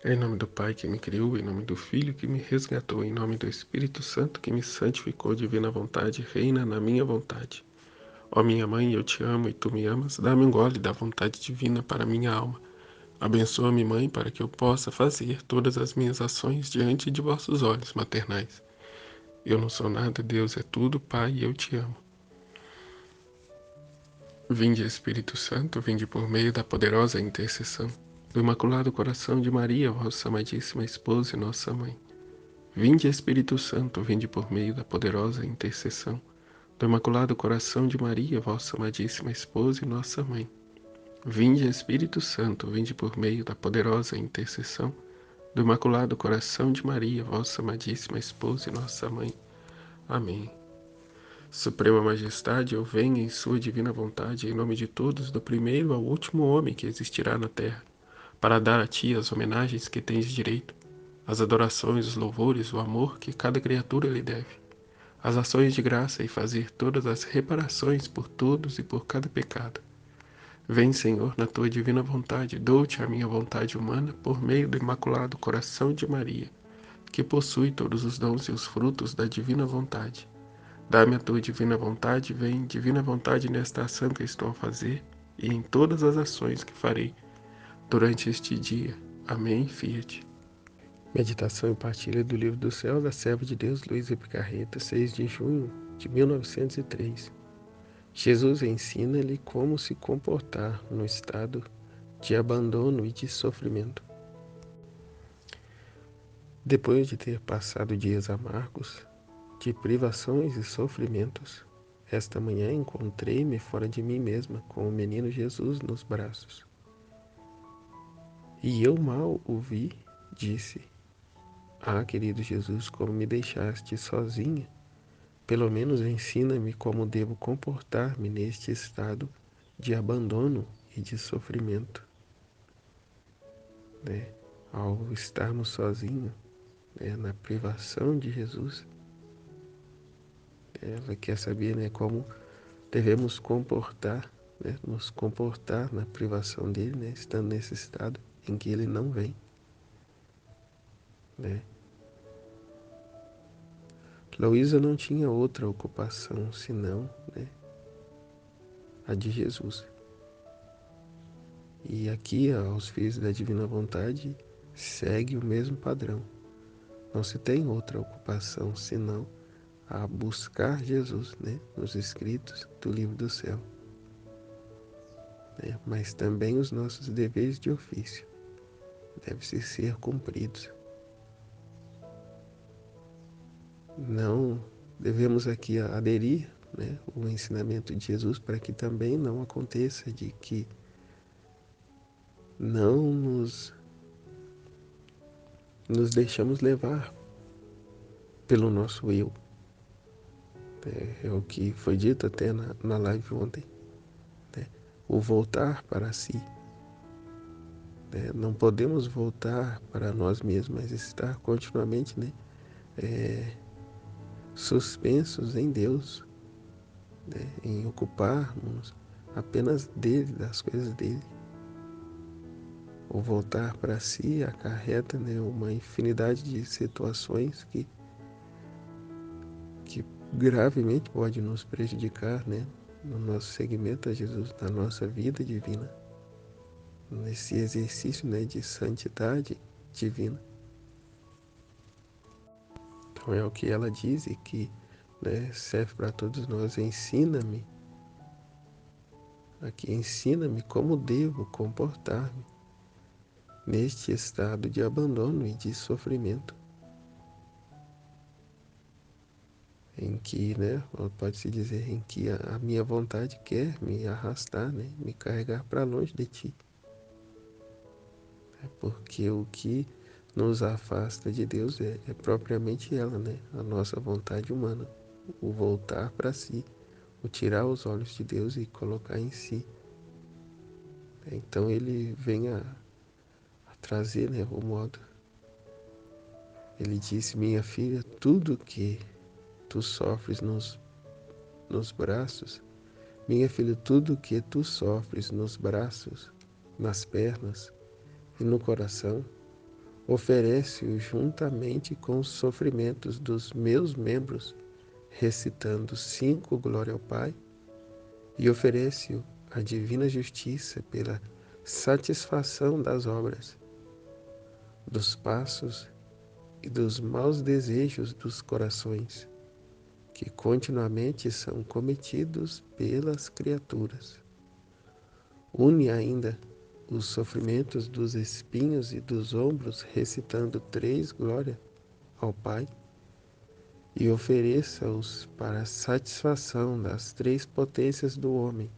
Em nome do Pai que me criou, em nome do Filho que me resgatou, em nome do Espírito Santo que me santificou, divina vontade, reina na minha vontade. Ó minha mãe, eu te amo e tu me amas, dá-me um gole da vontade divina para minha alma. Abençoa-me, mãe, para que eu possa fazer todas as minhas ações diante de vossos olhos maternais. Eu não sou nada, Deus é tudo, Pai, e eu te amo. Vinde, Espírito Santo, vinde por meio da poderosa intercessão do Imaculado Coração de Maria, vossa amadíssima esposa e nossa mãe. Vinde, Espírito Santo, vinde por meio da poderosa intercessão do Imaculado Coração de Maria, vossa amadíssima esposa e nossa mãe. Vinde, Espírito Santo, vinde por meio da poderosa intercessão do Imaculado Coração de Maria, vossa amadíssima esposa e nossa mãe. Amém. Suprema Majestade, eu venho em sua divina vontade, em nome de todos, do primeiro ao último homem que existirá na terra, para dar a ti as homenagens que tens direito, as adorações, os louvores, o amor que cada criatura lhe deve, as ações de graça e fazer todas as reparações por todos e por cada pecado. Vem, Senhor, na tua divina vontade, dou-te a minha vontade humana por meio do Imaculado Coração de Maria, que possui todos os dons e os frutos da divina vontade. Dá-me a tua divina vontade, vem, divina vontade, nesta ação que estou a fazer e em todas as ações que farei durante este dia. Amém, fiat. Meditação e partilha do Livro do Céu da Serva de Deus Luísa Picarreta, 6 de junho de 1903. Jesus ensina-lhe como se comportar no estado de abandono e de sofrimento. Depois de ter passado dias amargos, de privações e sofrimentos, esta manhã encontrei-me fora de mim mesma com o menino Jesus nos braços. E eu mal o vi, disse: Ah, querido Jesus, como me deixaste sozinha? Pelo menos ensina-me como devo comportar-me neste estado de abandono e de sofrimento. Ao estarmos sozinhos, na privação de Jesus, ela quer saber como devemos nos comportar na privação dele, estando nesse estado em que ele não vem. Luísa não tinha outra ocupação senão a de Jesus. E aqui, aos filhos da divina vontade, segue o mesmo padrão. Não se tem outra ocupação senão a buscar Jesus, nos escritos do livro do céu. Mas também os nossos deveres de ofício devem ser cumpridos. Não devemos aqui aderir o ensinamento de Jesus para que também não aconteça de que não nos deixamos levar pelo nosso eu. É o que foi dito até na live ontem. O voltar para si. Não podemos voltar para nós mesmos, mas estar continuamente suspensos em Deus, em ocuparmos apenas dele, das coisas dele. O voltar para si acarreta uma infinidade de situações que gravemente pode nos prejudicar no nosso seguimento a Jesus, na nossa vida divina, nesse exercício de santidade divina. Então é o que ela diz e que serve para todos nós. Ensina-me como devo comportar-me neste estado de abandono e de sofrimento, em que, pode-se dizer, em que a minha vontade quer me arrastar, me carregar para longe de ti. Porque o que nos afasta de Deus é propriamente ela, a nossa vontade humana, o voltar para si, o tirar os olhos de Deus e colocar em si. Então ele vem a trazer o modo. Ele disse: minha filha, tudo que tu sofres nos braços, minha filha, tudo que tu sofres nos braços, nas pernas e no coração, oferece-o juntamente com os sofrimentos dos meus membros, recitando 5 glória ao Pai, e oferece-o a divina justiça pela satisfação das obras, dos passos e dos maus desejos dos corações, que continuamente são cometidos pelas criaturas. Une ainda os sofrimentos dos espinhos e dos ombros, recitando 3 glórias ao Pai, e ofereça-os para a satisfação das 3 potências do homem,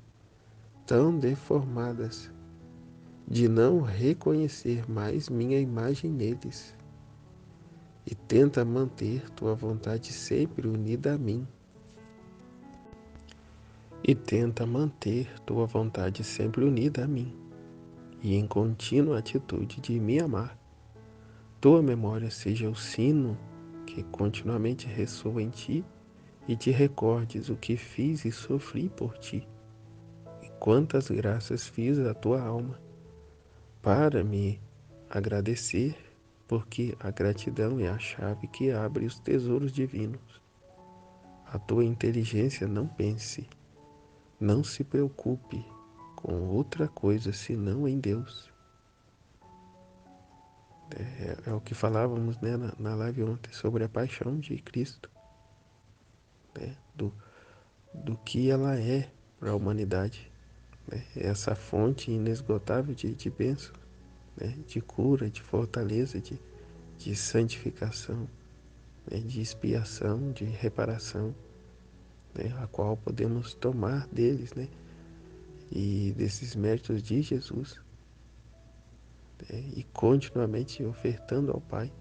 tão deformadas, de não reconhecer mais minha imagem neles, e tenta manter tua vontade sempre unida a mim. E tenta manter tua vontade sempre unida a mim, e em contínua atitude de me amar. Tua memória seja o sino que continuamente ressoa em ti, e te recordes o que fiz e sofri por ti, e quantas graças fiz à tua alma, para me agradecer, porque a gratidão é a chave que abre os tesouros divinos. A tua inteligência não pense, não se preocupe com outra coisa senão em Deus. É o que falávamos, né, na live ontem sobre a paixão de Cristo, né, do que ela é para a humanidade, né, essa fonte inesgotável de bênção, né, de cura, de fortaleza, de santificação, né, de expiação, de reparação, né, a qual podemos tomar deles, né, e desses méritos de Jesus, né, e continuamente ofertando ao Pai,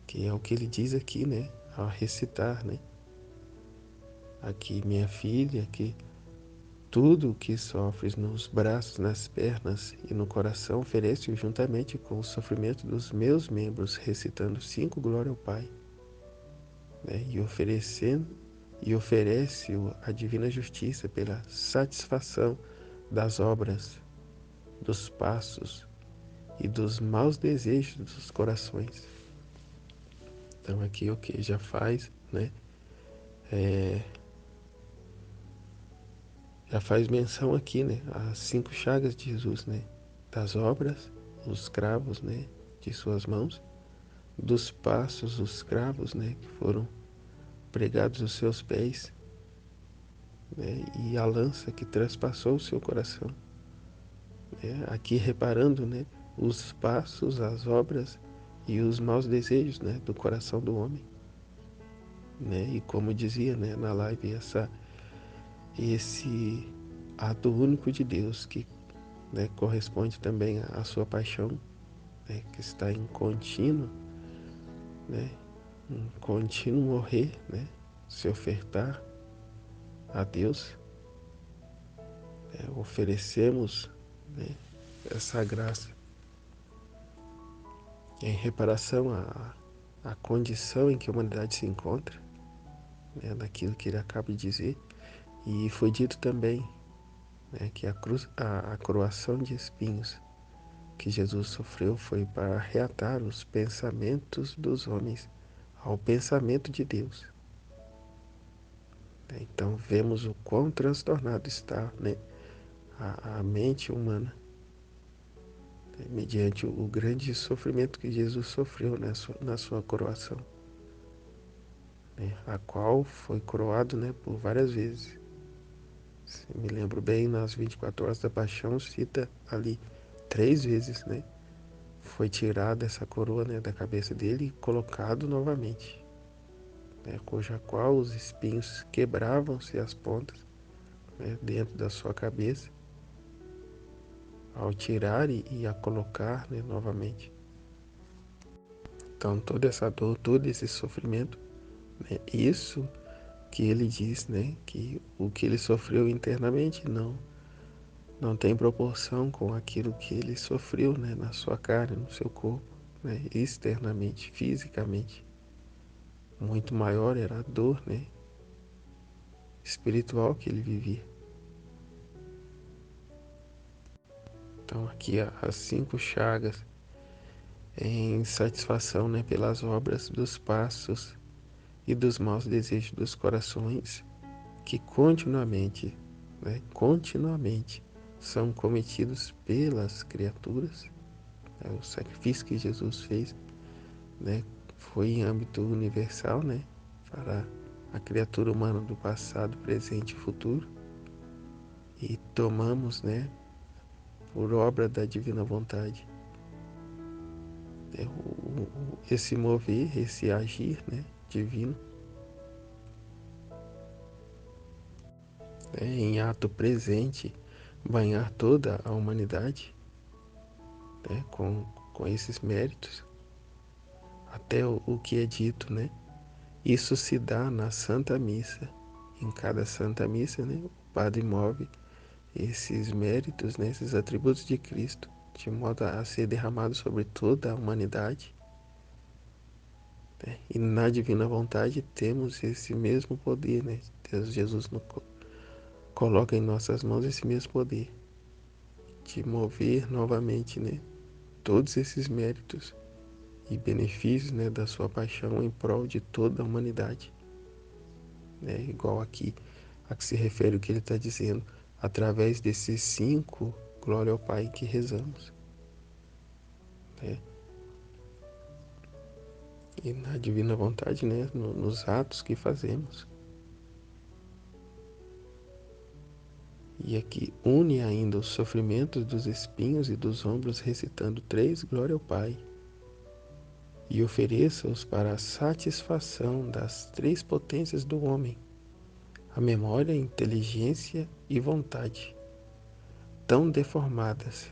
que é o que ele diz aqui, né, ao recitar, né, aqui minha filha, que tudo o que sofres nos braços, nas pernas e no coração oferece-o juntamente com o sofrimento dos meus membros, recitando 5 glória ao Pai, né, e oferece-o a divina justiça pela satisfação das obras, dos passos e dos maus desejos dos corações. Então aqui o que já faz, né? Já faz menção aqui, né? Às 5 chagas de Jesus, né? Das obras, os cravos, né? De suas mãos, dos passos, os cravos, né? Que foram pregados aos seus pés, né? E a lança que transpassou o seu coração. Aqui reparando, né? Os passos, as obras e os maus desejos, né? Do coração do homem, né? E como dizia, né? Na live, esse ato único de Deus que, né, corresponde também à sua paixão, né, que está em contínuo, né, um contínuo morrer, né, se ofertar a Deus, oferecemos, né, essa graça em reparação à condição em que a humanidade se encontra, né, daquilo que ele acaba de dizer. E foi dito também, né, que a coroação de espinhos que Jesus sofreu foi para reatar os pensamentos dos homens ao pensamento de Deus. Então vemos o quão transtornado está, né, a mente humana, né, mediante o grande sofrimento que Jesus sofreu na sua coroação, né, a qual foi coroado, né, por várias vezes. Se me lembro bem, nas 24 horas da paixão, cita ali 3 vezes, né, foi tirada essa coroa, né, da cabeça dele e colocado novamente, né, cuja qual os espinhos quebravam-se as pontas, né, dentro da sua cabeça, ao tirar e a colocar, né, novamente. Então toda essa dor, todo esse sofrimento, né, isso que ele diz, né, que o que ele sofreu internamente não tem proporção com aquilo que ele sofreu, né, na sua carne, no seu corpo, né, externamente, fisicamente. Muito maior era a dor, né, espiritual que ele vivia. Então aqui as 5 chagas em satisfação, né, pelas obras dos passos e dos maus desejos dos corações que continuamente são cometidos pelas criaturas. O sacrifício que Jesus fez, né, foi em âmbito universal, né, para a criatura humana do passado, presente e futuro, e tomamos, né, por obra da divina vontade, né, esse mover, esse agir, né, divino, né, em ato presente, banhar toda a humanidade, né, com esses méritos, até o que é dito, né? Isso se dá na Santa Missa. Em cada Santa Missa, né, o Padre move esses méritos, né, esses atributos de Cristo, de modo a ser derramado sobre toda a humanidade. Né? E na Divina Vontade temos esse mesmo poder, né? Deus, Jesus coloca em nossas mãos esse mesmo poder de mover novamente, né, todos esses méritos e benefícios, né, da sua paixão em prol de toda a humanidade. Né? Igual aqui a que se refere o que ele está dizendo, através desses 5 glória ao Pai que rezamos. Né? E na divina vontade, né, nos atos que fazemos. E aqui une ainda os sofrimentos dos espinhos e dos ombros, recitando 3 glória ao Pai, e ofereça-os para a satisfação das 3 potências do homem, a memória, a inteligência e vontade, tão deformadas,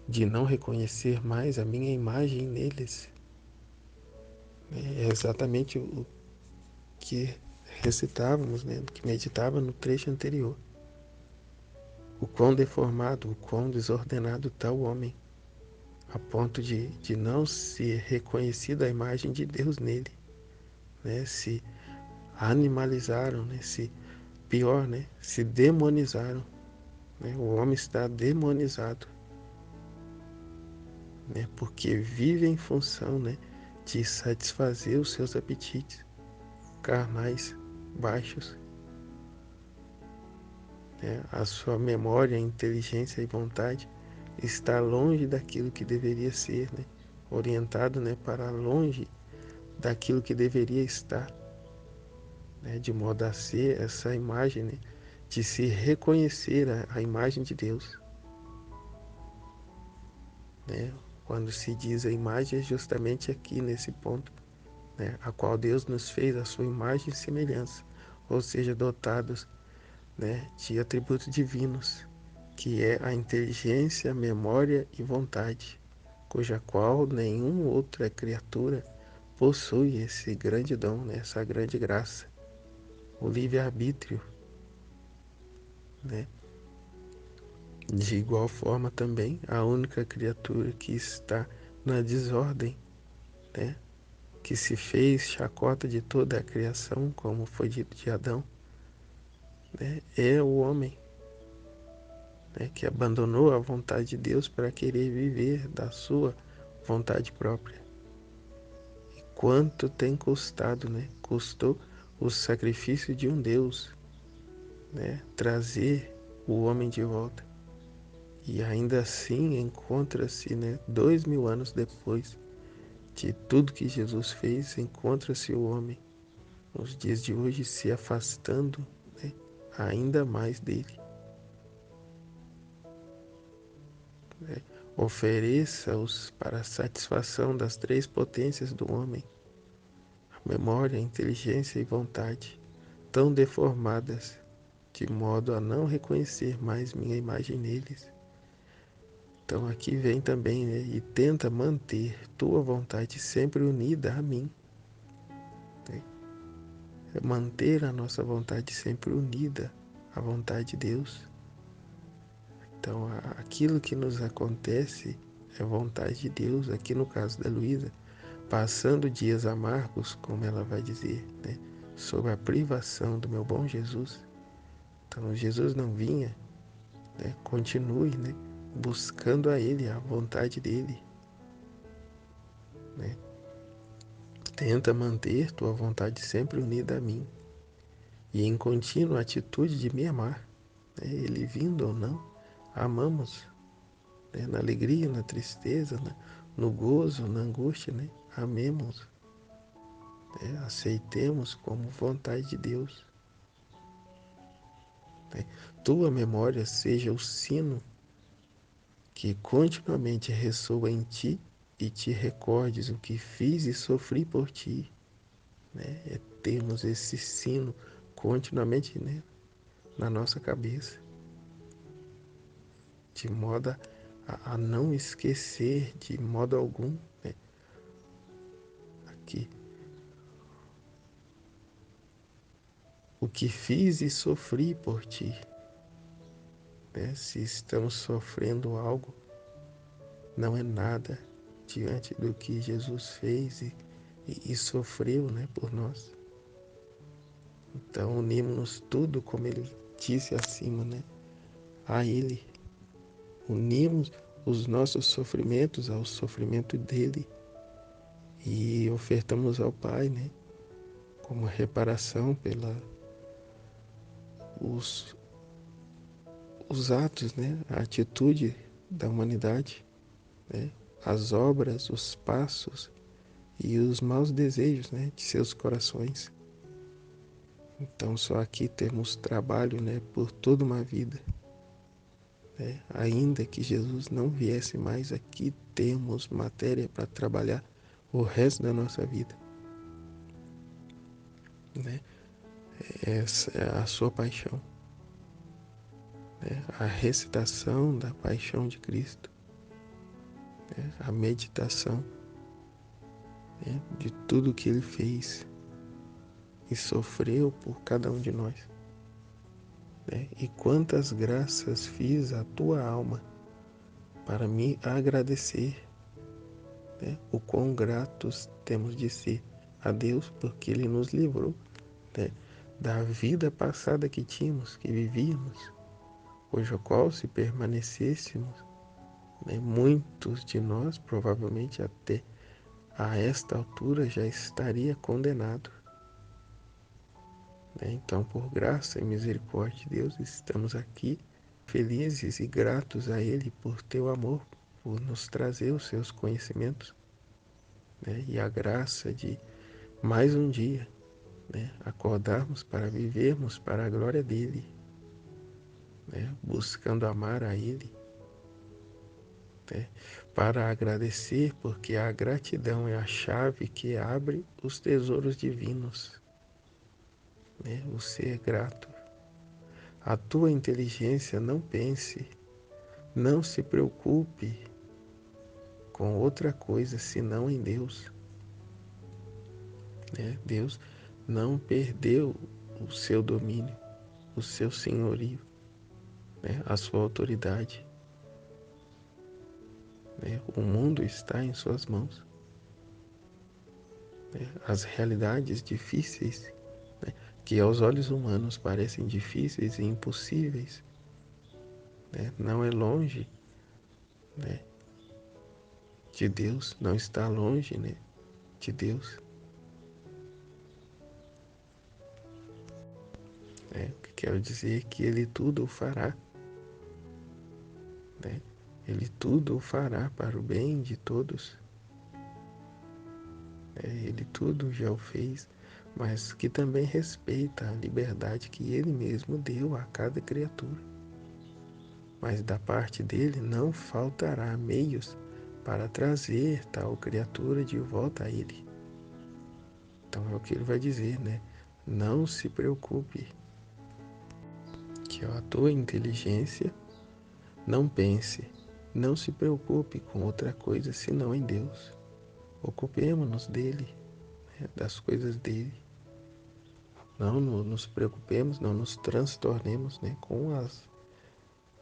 de não reconhecer mais a minha imagem neles. É exatamente o que recitávamos, né, que meditava no trecho anterior. O quão deformado, o quão desordenado está o homem, a ponto de não ser reconhecida a imagem de Deus nele, né? Se animalizaram, né? Se pior, né? Se demonizaram, né? O homem está demonizado, né? Porque vive em função, né, de satisfazer os seus apetites carnais baixos, né? A sua memória, inteligência e vontade está longe daquilo que deveria ser, né? Orientado, né, para longe daquilo que deveria estar, né? De modo a ser essa imagem, né, de se reconhecer a imagem de Deus. Né? Quando se diz a imagem, é justamente aqui nesse ponto, né, a qual Deus nos fez a sua imagem e semelhança, ou seja, dotados, né, de atributos divinos, que é a inteligência, a memória e vontade, cuja qual nenhuma outra criatura possui esse grande dom, né, essa grande graça, o livre-arbítrio. Né? De igual forma também, a única criatura que está na desordem, né, que se fez chacota de toda a criação, como foi dito de Adão, né, é o homem, né, que abandonou a vontade de Deus para querer viver da sua vontade própria. E quanto tem custado, né? Custou o sacrifício de um Deus, né, trazer o homem de volta. E ainda assim encontra-se, né, 2000 anos depois de tudo que Jesus fez, encontra-se o homem, nos dias de hoje, se afastando, né, ainda mais dele. Né? Ofereça-os para a satisfação das 3 potências do homem, a memória, a inteligência e vontade, tão deformadas, de modo a não reconhecer mais minha imagem neles. Então aqui vem também, né, e tenta manter tua vontade sempre unida a mim. Né? É manter a nossa vontade sempre unida à vontade de Deus. Então aquilo que nos acontece é vontade de Deus. Aqui no caso da Luísa, passando dias amargos, como ela vai dizer, né, sobre a privação do meu bom Jesus. Então Jesus não vinha, né, continue, né, buscando a Ele, a vontade dEle. Tenta manter tua vontade sempre unida a mim e em contínua atitude de me amar. Ele vindo ou não, amamos, na alegria, na tristeza, no gozo, na angústia, amemos, aceitemos como vontade de Deus. Tua memória seja o sino que continuamente ressoa em ti e te recordes o que fiz e sofri por ti. Termos esse sino continuamente, na nossa cabeça, de modo a não esquecer de modo algum, que o que fiz e sofri por ti. Se estamos sofrendo algo, não é nada diante do que Jesus fez e sofreu, por nós. Então unimos-nos tudo, como ele disse acima, a ele. Unimos os nossos sofrimentos ao sofrimento dele e ofertamos ao Pai, como reparação pela os atos, a atitude da humanidade, as obras, os passos e os maus desejos, de seus corações. Então só aqui temos trabalho, por toda uma vida. Ainda que Jesus não viesse mais, aqui temos matéria para trabalhar o resto da nossa vida. Essa é a sua paixão. A recitação da paixão de Cristo. A meditação, de tudo que ele fez e sofreu por cada um de nós. E quantas graças fiz à tua alma para me agradecer. O quão gratos temos de ser a Deus porque ele nos livrou, da vida passada que tínhamos, que vivíamos, cujo qual, se permanecêssemos, muitos de nós provavelmente até a esta altura já estaria condenado. Então, por graça e misericórdia de Deus, estamos aqui felizes e gratos a Ele por teu amor, por nos trazer os seus conhecimentos, e a graça de mais um dia, acordarmos para vivermos para a glória dEle, buscando amar a Ele, para agradecer, porque a gratidão é a chave que abre os tesouros divinos. O ser grato. A tua inteligência não pense, não se preocupe com outra coisa senão em Deus. Deus não perdeu o seu domínio, o seu senhorio, a sua autoridade. O mundo está em suas mãos. As realidades difíceis, que aos olhos humanos parecem difíceis e impossíveis, não é longe, de Deus, não está longe, de Deus. O que quero dizer que Ele tudo o fará. Ele tudo o fará para o bem de todos. Ele tudo já o fez, mas que também respeita a liberdade que Ele mesmo deu a cada criatura. Mas da parte dele não faltará meios para trazer tal criatura de volta a Ele. Então é o que Ele vai dizer, Não se preocupe, que a tua inteligência não pense, não se preocupe com outra coisa senão em Deus. Ocupemos-nos dele, das coisas dele. Não nos preocupemos, não nos transtornemos, com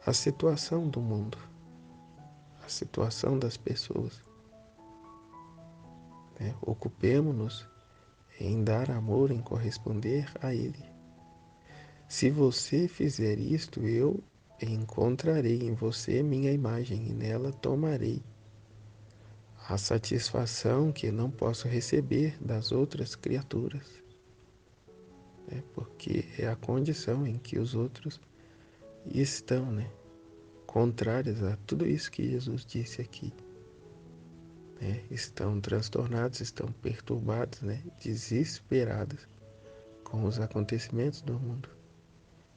a situação do mundo, a situação das pessoas. Ocupemos-nos em dar amor, em corresponder a Ele. Se você fizer isto, eu encontrarei em você minha imagem e nela tomarei a satisfação que não posso receber das outras criaturas, né? Porque é a condição em que os outros estão, né? Contrárias a tudo isso que Jesus disse aqui, né? Estão transtornados, estão perturbados, né? Desesperados com os acontecimentos do mundo.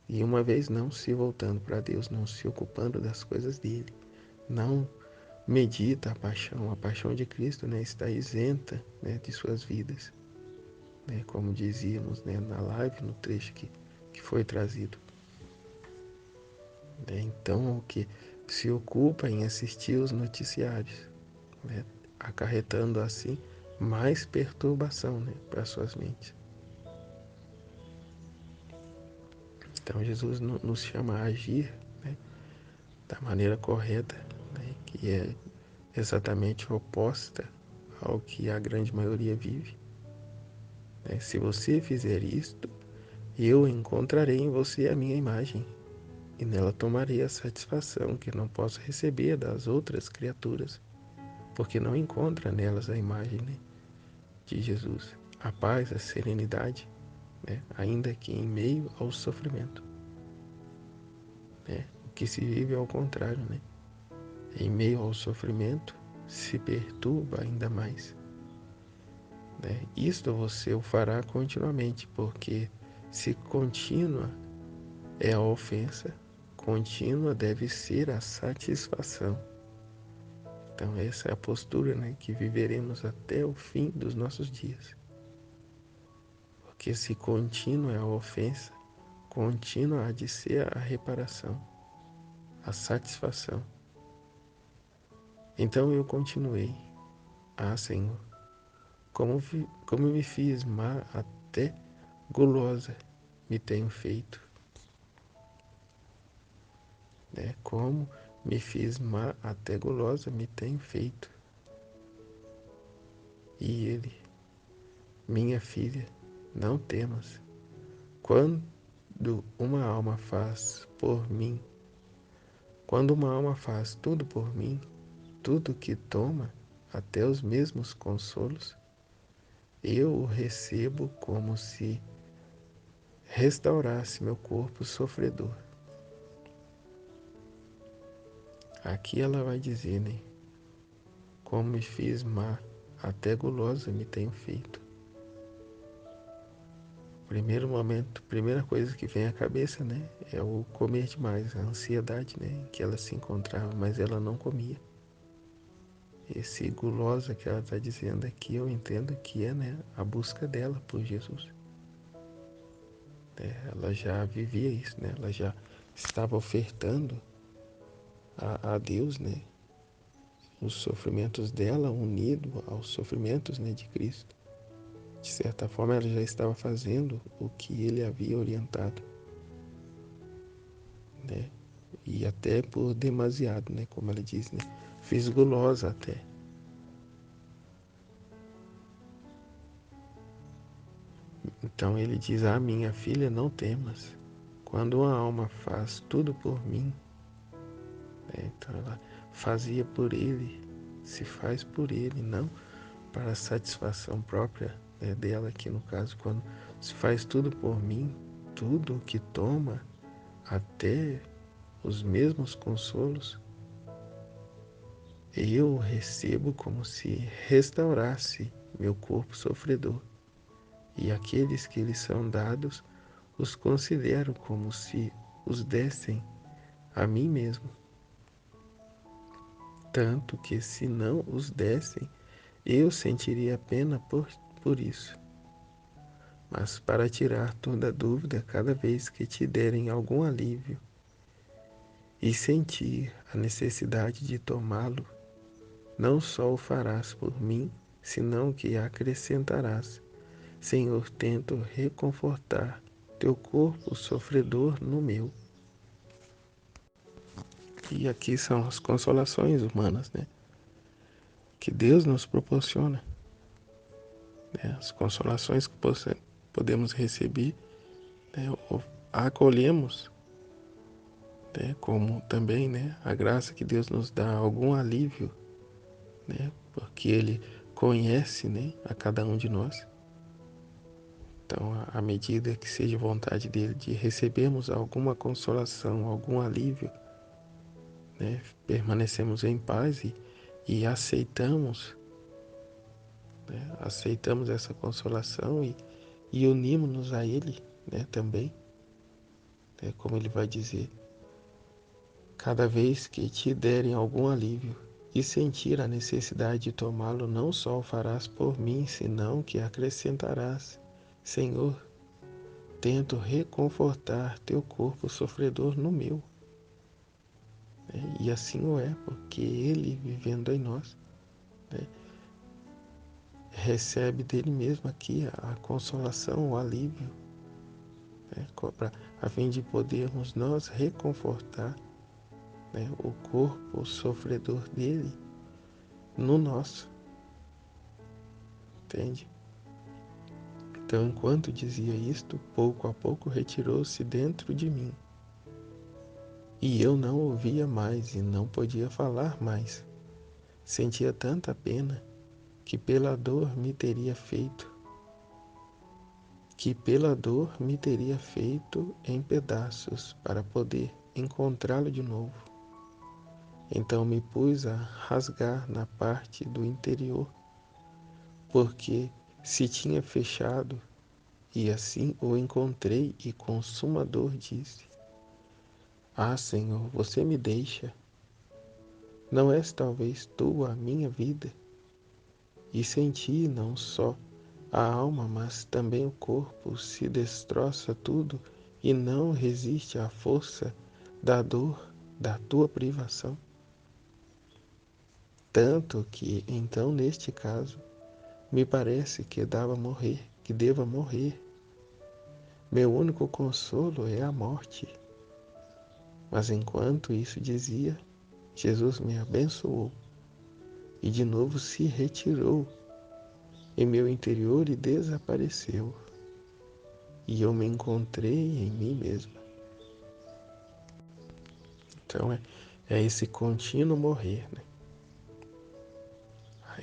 E uma vez não se voltando para Deus, não se ocupando das coisas dele, não medita a paixão de Cristo, né, está isenta, né, de suas vidas, né, como dizíamos, né, na live, no trecho que foi trazido. Né, então, o que se ocupa em assistir os noticiários, né, acarretando assim mais perturbação, né, para suas mentes. Então, Jesus nos chama a agir, né, da maneira correta, né, que é exatamente oposta ao que a grande maioria vive. Né? Se você fizer isto, eu encontrarei em você a minha imagem, e nela tomarei a satisfação que não posso receber das outras criaturas, porque não encontra nelas a imagem, né, de Jesus, a paz, a serenidade, né, ainda que em meio ao sofrimento. Né? O que se vive é ao contrário, né? Em meio ao sofrimento se perturba ainda mais. Né? Isto você o fará continuamente, porque se contínua é a ofensa, contínua deve ser a satisfação. Então essa é a postura, né, que viveremos até o fim dos nossos dias. Porque se contínua é a ofensa, contínua há de ser a reparação, a satisfação. Então eu continuei: ah, Senhor, como me fiz má, até gulosa me tenho feito. Né? Como me fiz má, até gulosa me tenho feito. E ele: minha filha, não temas. Quando uma alma faz por mim, quando uma alma faz tudo por mim, tudo que toma, até os mesmos consolos, eu o recebo como se restaurasse meu corpo sofredor. Aqui ela vai dizer, né? Como me fiz má, até gulosa me tenho feito. Primeiro momento, primeira coisa que vem à cabeça, né, é o comer demais, a ansiedade, né, em que ela se encontrava, mas ela não comia. Esse gulosa que ela está dizendo aqui, eu entendo que é, né, a busca dela por Jesus. Ela já vivia isso, né, ela já estava ofertando a Deus, né, os sofrimentos dela unido aos sofrimentos, né, de Cristo. De certa forma, ela já estava fazendo o que ele havia orientado, né? E até por demasiado, né? Como ela diz, né? Fiz gulosa até. Então ele diz: ah, minha filha, não temas. Quando uma alma faz tudo por mim, né? Então ela fazia por ele, se faz por ele, não para a satisfação própria, né, dela aqui no caso, quando se faz tudo por mim, tudo o que toma, até os mesmos consolos, eu recebo como se restaurasse meu corpo sofredor, e aqueles que lhes são dados os considero como se os dessem a mim mesmo. Tanto que se não os dessem, eu sentiria pena por isso. Mas para tirar toda dúvida, cada vez que te derem algum alívio e sentir a necessidade de tomá-lo, não só o farás por mim, senão que acrescentarás: Senhor, tento reconfortar teu corpo sofredor no meu. E aqui são as consolações humanas, né? Que Deus nos proporciona, né? As consolações que podemos receber, né? Acolhemos, né? Como também, né, a graça que Deus nos dá algum alívio, né, porque Ele conhece, né, a cada um de nós. Então, à medida que seja vontade dele de recebermos alguma consolação, algum alívio, né, permanecemos em paz e aceitamos, né, aceitamos essa consolação e unimos-nos a Ele, né, também, né, como Ele vai dizer, cada vez que te derem algum alívio e sentir a necessidade de tomá-lo, não só o farás por mim, senão que acrescentarás, Senhor, tento reconfortar teu corpo sofredor no meu. E assim o é, porque Ele, vivendo em nós, né, recebe dele mesmo aqui a consolação, o alívio, né, a fim de podermos nós reconfortar, né, o corpo sofredor dele no nosso. Entende? Então, enquanto dizia isto, pouco a pouco retirou-se dentro de mim. E eu não ouvia mais e não podia falar mais. Sentia tanta pena que pela dor me teria feito em pedaços para poder encontrá-lo de novo. Então me pus a rasgar na parte do interior, porque se tinha fechado, e assim o encontrei e com suma dor disse: Ah, Senhor, você me deixa. Não és talvez tu a minha vida? E senti não só a alma, mas também o corpo se destroça tudo e não resiste à força da dor da tua privação. Tanto que, então, neste caso, me parece que deva morrer. Meu único consolo é a morte. Mas enquanto isso dizia, Jesus me abençoou e de novo se retirou em meu interior e desapareceu. E eu me encontrei em mim mesma. Então é esse contínuo morrer, né?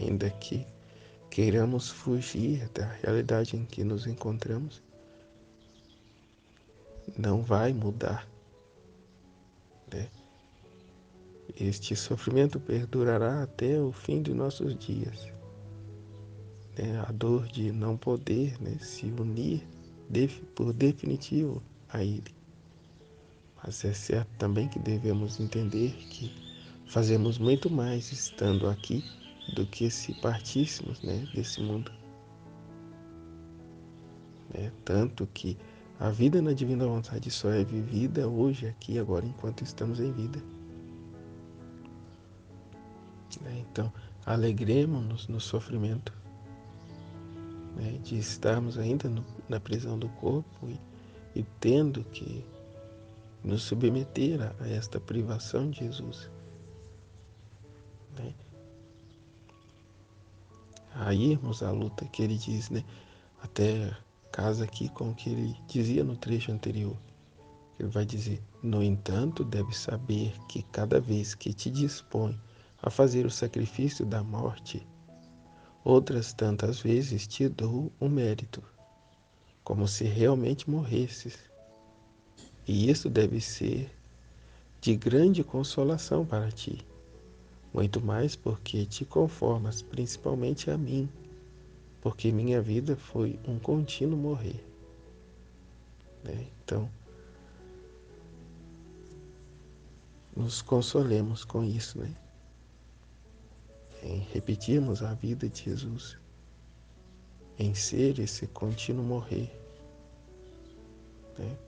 Ainda que queiramos fugir da realidade em que nos encontramos, não vai mudar, né? Este sofrimento perdurará até o fim de nossos dias, né? A dor de não poder, né, se unir por definitivo a Ele. Mas é certo também que devemos entender que fazemos muito mais estando aqui do que se partíssemos, né, desse mundo. Tanto que a vida na divina vontade só é vivida hoje, aqui, agora, enquanto estamos em vida. Então, alegremos-nos no sofrimento, de estarmos ainda na prisão do corpo e tendo que nos submeter a esta privação de Jesus. A irmos à luta que ele diz, até casa aqui com o que ele dizia no trecho anterior. Ele vai dizer: no entanto, deves saber que cada vez que te dispõe a fazer o sacrifício da morte, outras tantas vezes te dou o mérito, como se realmente morresses. E isso deve ser de grande consolação para ti, muito mais porque te conformas principalmente a mim, porque minha vida foi um contínuo morrer. Então, nos consolemos com isso, em repetirmos a vida de Jesus, em ser esse contínuo morrer,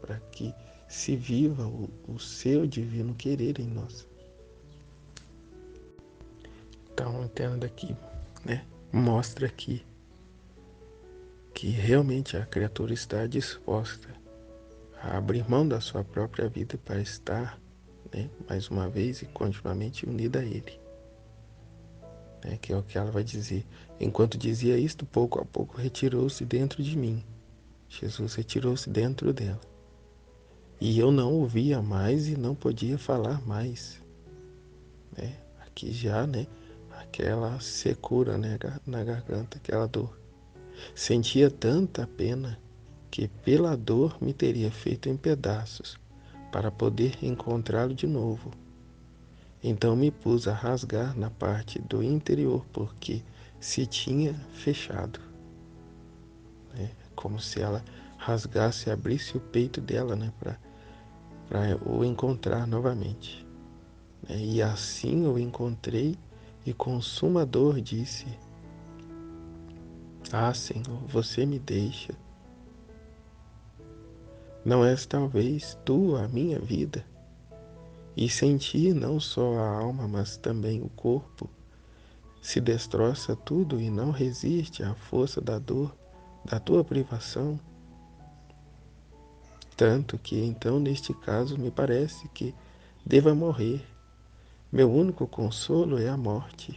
para que se viva o seu divino querer em nós. Então, entenda aqui, mostra aqui que realmente a criatura está disposta a abrir mão da sua própria vida para estar, mais uma vez e continuamente unida a Ele. Que é o que ela vai dizer. Enquanto dizia isto, pouco a pouco retirou-se dentro de mim. Jesus retirou-se dentro dela. E eu não ouvia mais e não podia falar mais. Aqui já, aquela secura, né, na garganta, aquela dor. Sentia tanta pena que pela dor me teria feito em pedaços para poder encontrá-lo de novo. Então me pus a rasgar na parte do interior porque se tinha fechado, né? Como se ela rasgasse e abrisse o peito dela, né, para o encontrar novamente. E assim o encontrei e com suma dor disse: Ah, Senhor, você me deixa. Não és talvez tu a minha vida? E senti não só a alma, mas também o corpo. Se destroça tudo e não resiste à força da dor, da tua privação. Tanto que então neste caso me parece que deva morrer. Meu único consolo é a morte.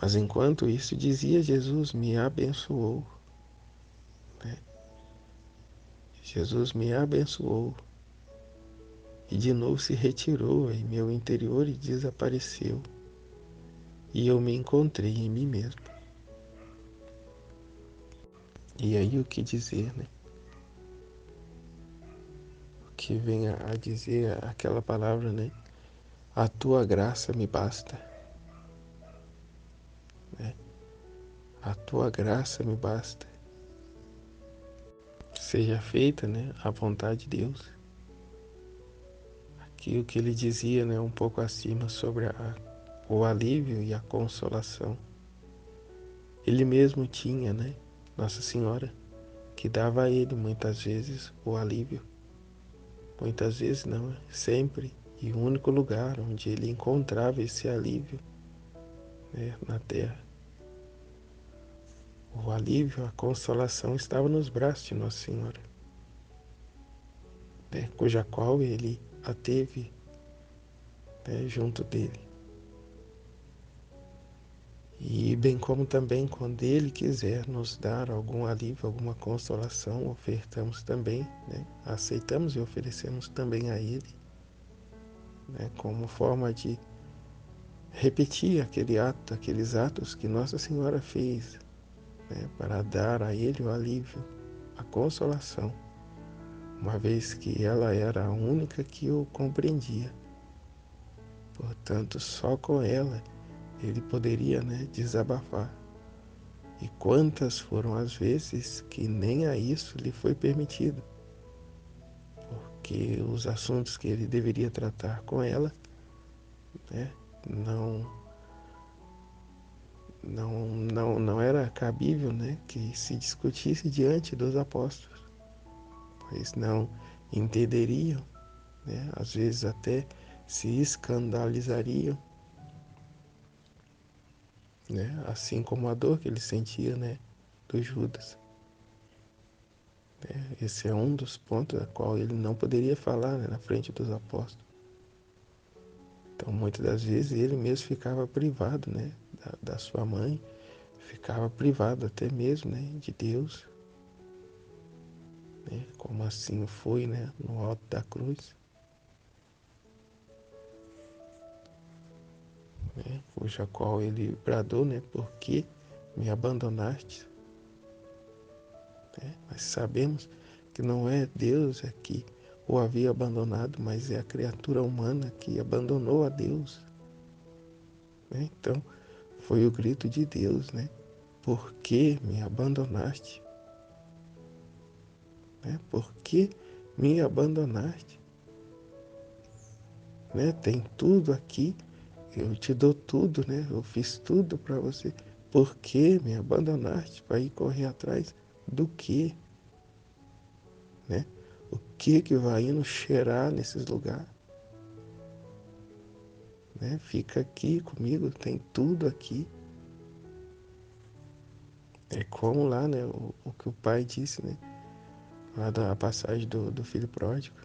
Mas enquanto isso dizia, Jesus me abençoou. Né? Jesus me abençoou. E de novo se retirou em meu interior e desapareceu. E eu me encontrei em mim mesmo. E aí o que dizer, né? O que vem a dizer aquela palavra, né? A tua graça me basta. Né? A tua graça me basta. Seja feita, né, a vontade de Deus. Aqui o que ele dizia, né, um pouco acima sobre o alívio e a consolação. Ele mesmo tinha, né, Nossa Senhora, que dava a ele muitas vezes o alívio. Muitas vezes não, sempre. E o único lugar onde ele encontrava esse alívio, né, na terra. O alívio, a consolação estava nos braços de Nossa Senhora, né, cuja qual ele a teve, né, junto dele. E bem como também quando Ele quiser nos dar algum alívio, alguma consolação, ofertamos também, né? Aceitamos e oferecemos também a Ele, né? Como forma de repetir aquele ato, aqueles atos que Nossa Senhora fez, né? Para dar a Ele o alívio, a consolação, uma vez que ela era a única que o compreendia. Portanto, só com ela ele poderia, né, desabafar. E quantas foram as vezes que nem a isso lhe foi permitido, porque os assuntos que ele deveria tratar com ela, né, não era cabível, né, que se discutisse diante dos apóstolos, pois não entenderiam, né, às vezes até se escandalizariam, né, assim como a dor que ele sentia, né, do Judas. Esse é um dos pontos a qual ele não poderia falar, né, na frente dos apóstolos. Então, muitas das vezes, ele mesmo ficava privado, né, da sua mãe, ficava privado até mesmo, né, de Deus, né, como assim foi, né, no alto da cruz, né, cuja qual ele bradou, né, por que me abandonaste? Né? Mas sabemos que não é Deus que o havia abandonado, mas é a criatura humana que abandonou a Deus. Né? Então, foi o grito de Deus, né? Por que me abandonaste? Né? Por que me abandonaste? Né? Tem tudo aqui, eu te dou tudo, né? Eu fiz tudo para você. Por que me abandonaste para ir correr atrás do quê? Né? O que vai indo cheirar nesses lugares? Né? Fica aqui comigo, tem tudo aqui. É como lá, né? O que o pai disse, né? Lá da passagem do filho pródigo.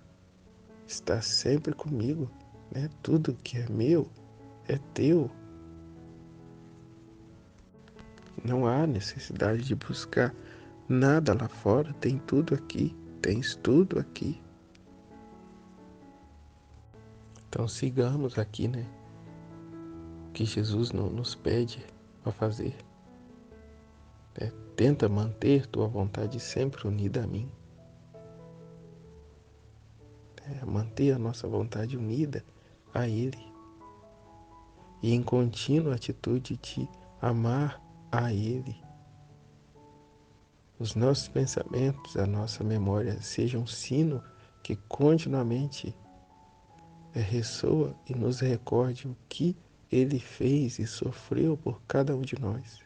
Está sempre comigo, né? Tudo que é meu é teu. Não há necessidade de buscar nada lá fora, tem tudo aqui, tens tudo aqui. Então sigamos aqui, né? que Jesus não nos pede a fazer. Tenta manter tua vontade sempre unida a mim. Manter a nossa vontade unida a Ele. E em contínua atitude de amar a Ele. Os nossos pensamentos, a nossa memória sejam um sino que continuamente ressoa e nos recorde o que Ele fez e sofreu por cada um de nós.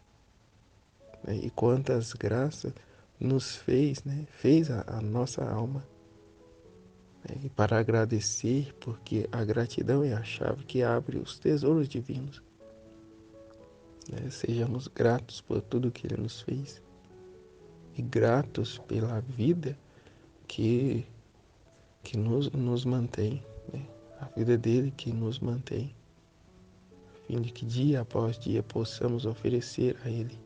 E quantas graças nos fez, fez a nossa alma. E para agradecer, porque a gratidão é a chave que abre os tesouros divinos. Sejamos gratos por tudo que Ele nos fez. E gratos pela vida que nos mantém. A vida dele que nos mantém. A fim de que dia após dia possamos oferecer a Ele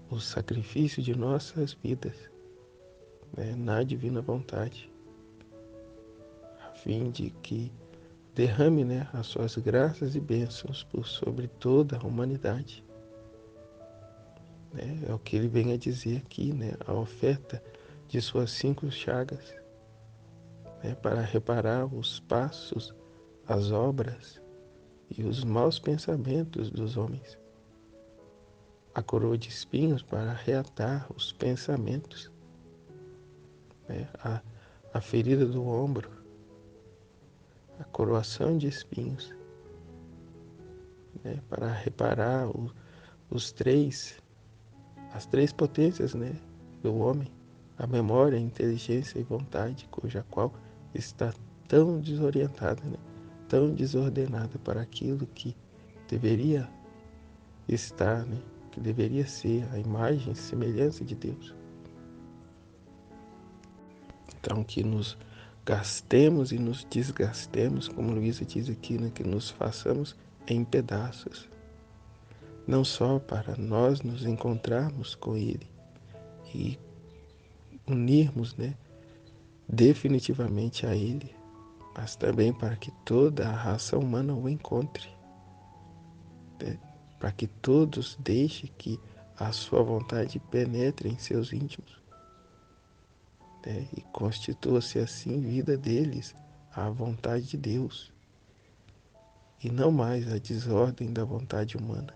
o sacrifício de nossas vidas na divina vontade. A fim de que derrame as suas graças e bênçãos por sobre toda a humanidade. É o que ele vem a dizer aqui, a oferta de suas 5 chagas, para reparar os passos, as obras e os maus pensamentos dos homens. A coroa de espinhos para reatar os pensamentos, a ferida do ombro, a coroação de espinhos, para reparar as três potências do homem, a memória, a inteligência e vontade, cuja qual está tão desorientada, tão desordenada para aquilo que deveria estar, que deveria ser a imagem e semelhança de Deus. Então, que nos gastemos e nos desgastemos, como Luísa diz aqui, que nos façamos em pedaços. Não só para nós nos encontrarmos com Ele e unirmos definitivamente a Ele, mas também para que toda a raça humana o encontre. Para que todos deixem que a sua vontade penetre em seus íntimos. E constitua-se assim vida deles à vontade de Deus. E não mais a desordem da vontade humana.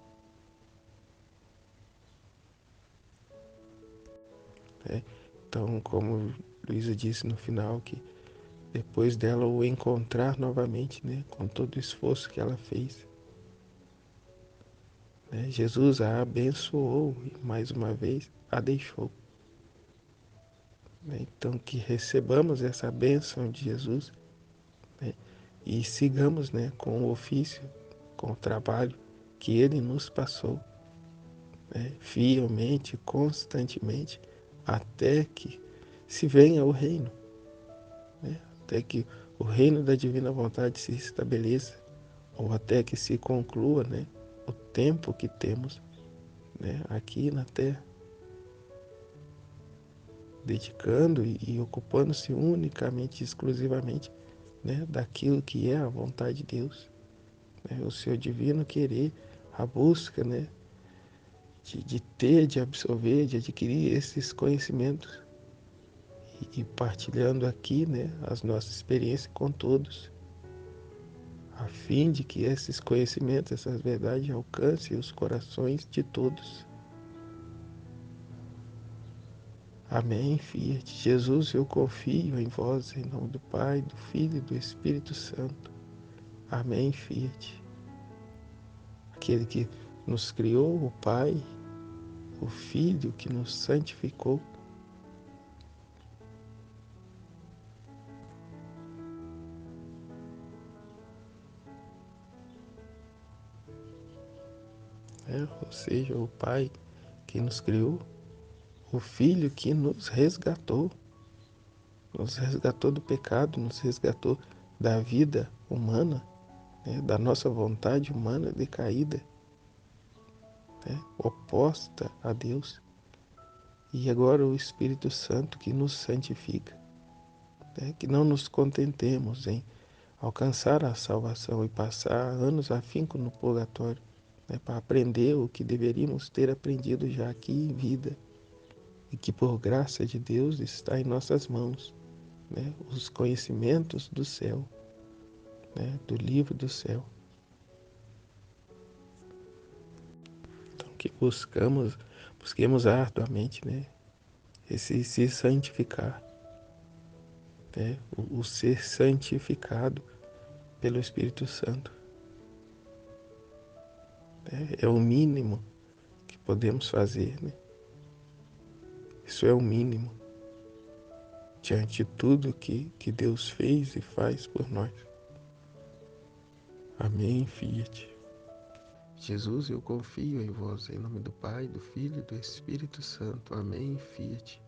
Então, como Luísa disse no final, que depois dela o encontrar novamente, com todo o esforço que ela fez, Jesus a abençoou e mais uma vez a deixou. Então, que recebamos essa bênção de Jesus e sigamos com o ofício, com o trabalho que Ele nos passou, fielmente, constantemente, até que se venha o reino, até que o reino da divina vontade se estabeleça, ou até que se conclua o tempo que temos aqui na Terra, dedicando e ocupando-se unicamente, exclusivamente daquilo que é a vontade de Deus, o seu divino querer, a busca de ter, de absorver, de adquirir esses conhecimentos e partilhando aqui as nossas experiências com todos, a fim de que esses conhecimentos, essas verdades alcancem os corações de todos. Amém, Fiat. Jesus, eu confio em vós, em nome do Pai, do Filho e do Espírito Santo. Amém, Fiat. Aquele que nos criou, o Pai, o Filho que nos santificou. Ou seja, o Pai que nos criou, o Filho que nos resgatou do pecado, nos resgatou da vida humana, da nossa vontade humana decaída, oposta a Deus. E agora o Espírito Santo que nos santifica, que não nos contentemos em alcançar a salvação e passar anos afinco no purgatório, né, para aprender o que deveríamos ter aprendido já aqui em vida e que por graça de Deus está em nossas mãos, né, os conhecimentos do céu, né, do livro do céu. Então que busquemos arduamente, né, esse se santificar, né, o ser santificado pelo Espírito Santo. Né, é o mínimo que podemos fazer, né? Isso é o mínimo diante de tudo que Deus fez e faz por nós. Amém, Fiat. Jesus, eu confio em vós, em nome do Pai, do Filho e do Espírito Santo. Amém, Fiat.